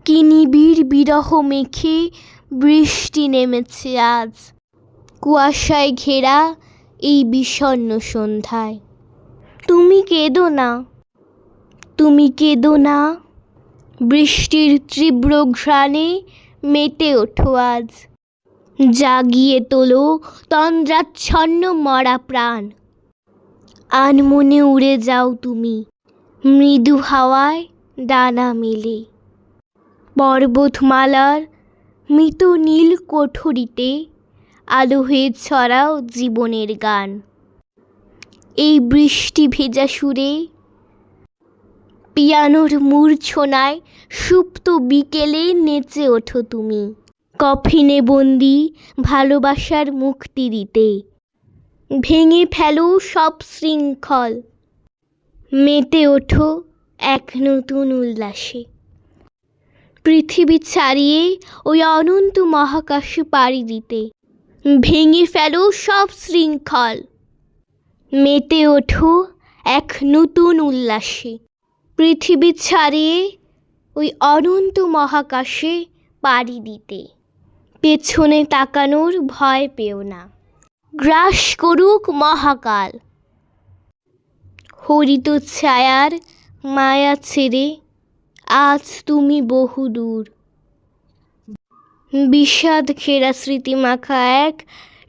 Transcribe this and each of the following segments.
কি নিবিড় বিরহ মেখে বৃষ্টি নেমেছে আজ, কুয়াশায় ঘেরা এই বিষণ্ণ সন্ধ্যায়। তুমি কেঁদো না, তুমি কেঁদো না, বৃষ্টির তীব্র ঘ্রাণে মেতে ওঠো আজ। জাগিয়ে তোলো তন্দ্রাচ্ছন্ন মরা প্রাণ। আনমনে উড়ে যাও তুমি মৃদু হাওয়ায় ডানা মেলে। পর্বতমালার মৃত নীল কোঠরিতে আলো হয়ে ছড়াও জীবনের গান। এই বৃষ্টি ভেজা সুরে, পিয়ানোর মূর্ছনায় সুপ্ত বিকেলে নেচে ওঠো তুমি। কফিনে বন্দি ভালোবাসার মুক্তি দিতে ভেঙে ফেলো সব শৃঙ্খল। মেতে ওঠো এক নতুন উল্লাসে। পৃথিবী ছাড়িয়ে ওই অনন্ত মহাকাশে পাড়ি দিতে ভেঙে ফেলো সব শৃঙ্খল। মেতে ওঠো এক নতুন উল্লাসে। পৃথিবী ছাড়িয়ে ওই অনন্ত মহাকাশে পাড়ি দিতে পেছনে তাকানোর ভয় পেও না। গ্রাস করুক মহাকাল, হরিত ছায়ার মায়া ছেড়ে আজ তুমি বহুদূর। বিষাদ ঘেরা স্মৃতিমাখা এক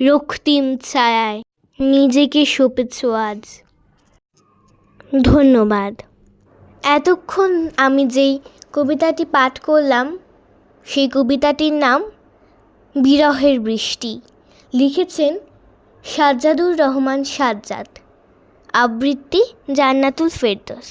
রক্তিম ছায়ায় নিজেকে সঁপেছ আজ। ধন্যবাদ। এতক্ষণ আমি যেই কবিতাটি পাঠ করলাম সেই কবিতাটির নাম বিরহের বৃষ্টি। লিখেছেন সাজ্জাদুর রহমান সাজ্জাদ। আবৃত্তি জান্নাতুল ফেরদৌস।